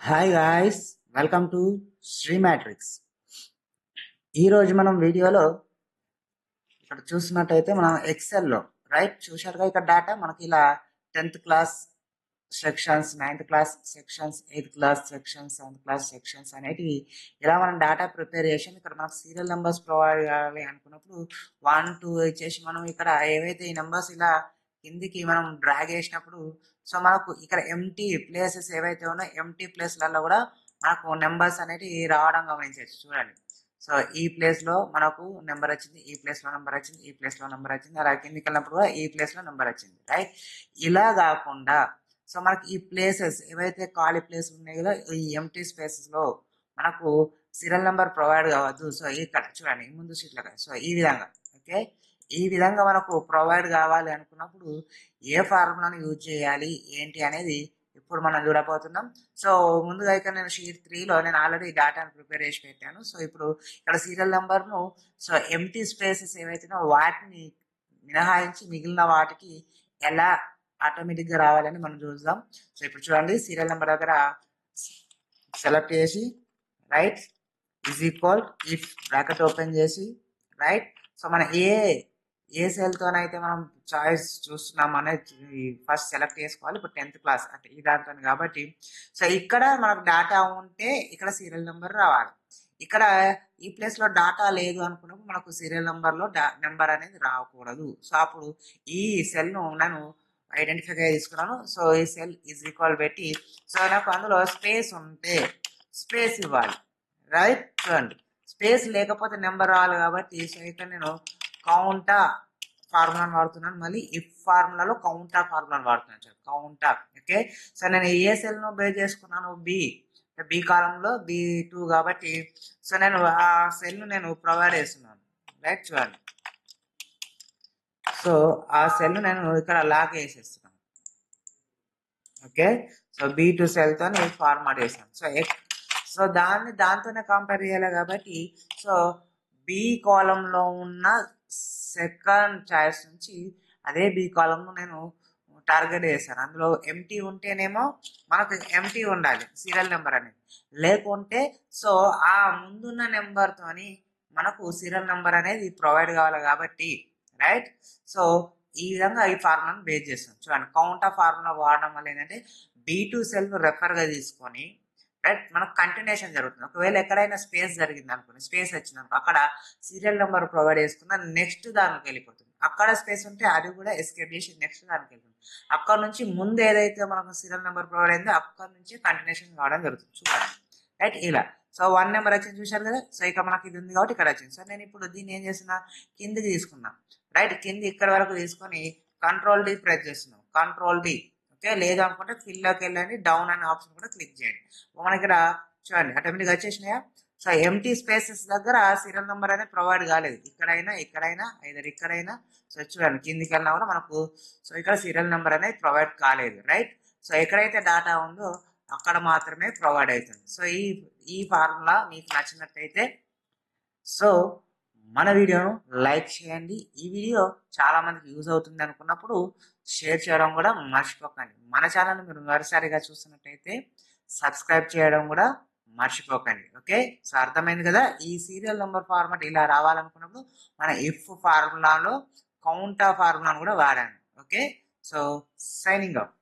Hi guys, welcome to Sri matrix. ఈరోజు మనం వీడియోలో ఇక్కడ చూసినట్టయితే మనం ఎక్సెల్లో రైట్ చూశారుగా. ఇక్కడ డేటా మనకి ఇలా 10th class sections, 9th class sections, 8th class sections, 7th class sections అనేటివి ఇలా మనం డేటా ప్రిపేర్ చేసాం. ఇక్కడ మనకు సీరియల్ నెంబర్స్ ప్రొవైడ్ చేయాలి అనుకున్నప్పుడు 1 2 ఇచ్చేసి మనం ఇక్కడ ఏవైతే ఈ నెంబర్స్ ఇలా కిందికి మనం డ్రాగ్ చేసినప్పుడు సో మనకు ఇక్కడ ఎంటీ ప్లేసెస్ ఏవైతే ఉన్నాయో ఎంటీ ప్లేస్లలో కూడా మనకు నెంబర్స్ అనేటివి రావడం గమనించవచ్చు. చూడండి, సో ఈ ప్లేస్లో మనకు నెంబర్ వచ్చింది, ఈ ప్లేస్లో నెంబర్ వచ్చింది, ఈ ప్లేస్లో నెంబర్ వచ్చింది, అలా కిందికి వెళ్ళినప్పుడు కూడా ఈ ప్లేస్లో నెంబర్ వచ్చింది. రైట్, ఇలా కాకుండా సో మనకి ఈ ప్లేసెస్ ఏవైతే ఖాళీ ప్లేస్ ఉన్నాయి కదా, ఈ ఎంటీ స్పేసెస్లో మనకు సీరియల్ నెంబర్ ప్రొవైడ్ కావద్దు. సో ఇక్కడ చూడండి ముందు షీట్లో, సో ఈ విధంగా ఓకే, ఈ విధంగా మనకు ప్రొవైడ్ కావాలి అనుకున్నప్పుడు ఏ ఫార్ములాను యూజ్ చేయాలి ఏంటి అనేది ఇప్పుడు మనం చూడబోతున్నాం. సో ముందుగా ఇక్కడ నేను షీట్ 3లో నేను ఆల్రెడీ డేటాను ప్రిపేర్ చేసి పెట్టాను. సో ఇప్పుడు ఇక్కడ సీరియల్ నెంబర్ను సో ఎంటీ స్పేసెస్ ఏవైతేనో వాటిని మినహాయించి మిగిలిన వాటికి ఎలా ఆటోమేటిక్గా రావాలని మనం చూద్దాం. సో ఇప్పుడు చూడండి, సీరియల్ నెంబర్ దగ్గర సెలెక్ట్ చేసి right is equal if bracket open చేసి రైట్, సో మన ఏ సెల్తోనైతే మనం చాయిస్ చూస్తున్నాం అనేది ఫస్ట్ సెలెక్ట్ చేసుకోవాలి. ఇప్పుడు 10th క్లాస్ అంటే ఈ దాంతో కాబట్టి సో ఇక్కడ మనకు డేటా ఉంటే ఇక్కడ సీరియల్ నెంబర్ రావాలి. ఇక్కడ ఈ ప్లేస్లో డాటా లేదు అనుకున్నప్పుడు మనకు సీరియల్ నెంబర్లో నెంబర్ అనేది రాకూడదు. సో అప్పుడు ఈ సెల్ను నేను ఐడెంటిఫైగా తీసుకున్నాను. సో ఈ సెల్ ఈజ్ ఈక్వల్ పెట్టి సో నాకు అందులో స్పేస్ ఉంటే స్పేస్ ఇవ్వాలి. రైట్, చూడండి స్పేస్ లేకపోతే నెంబర్ రావాలి కాబట్టి సో ఇక్కడ నేను కౌంటా ఫార్ములాను వాడుతున్నాను. మళ్ళీ ఇఫ్ ఫార్ములాలో కౌంటా ఫార్ములాను వాడుతున్నాను. కౌంటా ఓకే. సో నేను ఏ సెల్ను బేస్ చేసుకున్నాను, బి కాలంలో B2 కాబట్టి సో నేను ఆ సెల్ను నేను ప్రొవైడ్ చేస్తున్నాను. రైట్, చూడండి సో ఆ సెల్ నేను ఇక్కడ లాక్ వేసేస్తున్నాను. ఓకే, సో B2 సెల్తో ఫార్మాట్ చేశాను. సో దాంతోనే కంపేర్ చేయాలి కాబట్టి సో బి కాలంలో ఉన్న సెకండ్ చాయిస్ నుంచి అదే బి కాలంలో నేను టార్గెట్ చేశాను. అందులో ఎంటీ ఉంటేనేమో మనకు ఎంటీ ఉండాలి సీరియల్ నెంబర్ అనేది, లేకుంటే సో ఆ ముందున్న నెంబర్తోని మనకు సీరియల్ నెంబర్ అనేది ప్రొవైడ్ కావాలి కాబట్టి రైట్. సో ఈ విధంగా ఈ ఫార్ములాను బేస్ చేస్తాం. చూడండి, కౌంట్ ఆఫ్ ఫార్ములా వాడడం వల్ల ఏంటంటే B2 సెల్ను రెఫర్గా తీసుకొని రైట్ మనకు కంటిన్యూషన్ జరుగుతుంది. ఒకవేళ ఎక్కడైనా స్పేస్ జరిగింది అనుకోండి, స్పేస్ వచ్చిందనుకో అక్కడ సీరియల్ నెంబర్ ప్రొవైడ్ చేసుకున్న నెక్స్ట్ దానికి వెళ్ళిపోతుంది. అక్కడ స్పేస్ ఉంటే అది కూడా ఎస్కేప్ చేసి నెక్స్ట్ దానికి వెళ్తుంది. అక్కడ నుంచి ముందు ఏదైతే మనకు సీరియల్ నెంబర్ ప్రొవైడ్ అయిందో అక్కడ నుంచి కంటిన్యూషన్ కావడం జరుగుతుంది. చూడండి రైట్, ఇలా సో 1 నెంబర్ వచ్చింది చూశారు కదా. సో ఇక మనకి ఇది ఉంది కాబట్టి ఇక్కడ వచ్చింది. సో నేను ఇప్పుడు దీన్ని ఏం చేస్తున్నా, కిందికి తీసుకున్నా. రైట్, కింది ఇక్కడ వరకు తీసుకొని కంట్రోల్ డి ప్రెస్ చేస్తున్నాం. కంట్రోల్ డి ఓకే, లేదనుకుంటే ఫిల్లోకి వెళ్ళండి, డౌన్ అనే ఆప్షన్ కూడా క్లిక్ చేయండి. మనకి ఇక్కడ చూడండి ఆటోమేటిక్గా వచ్చేసినాయా. సో ఎంటీ స్పేసెస్ దగ్గర సీరియల్ నెంబర్ అనేది ప్రొవైడ్ కాలేదు. ఇక్కడైనా ఇక్కడైనా సో చూడండి కిందికి వెళ్ళినా కూడా మనకు సో ఇక్కడ సీరియల్ నెంబర్ అనేది ప్రొవైడ్ కాలేదు. రైట్, సో ఎక్కడైతే డేటా ఉందో అక్కడ మాత్రమే ప్రొవైడ్ అవుతుంది. సో ఈ ఫార్ములా మీకు నచ్చినట్టయితే సో మన వీడియోను లైక్ చేయండి. ఈ వీడియో చాలా మందికి యూజ్ అవుతుంది అనుకున్నప్పుడు షేర్ చేయడం కూడా మర్చిపోకండి. మన ఛానల్ మీరు మరోసారిగా చూస్తున్నట్టయితే సబ్స్క్రైబ్ చేయడం కూడా మర్చిపోకండి. ఓకే, సో అర్థమైంది కదా. ఈ సీరియల్ నెంబర్ ఫార్మాట్ ఇలా రావాలనుకున్నప్పుడు మన ఇఫ్ ఫార్ములాలో కౌంటా ఫార్ములాను కూడా వాడాను. Okay, so signing off.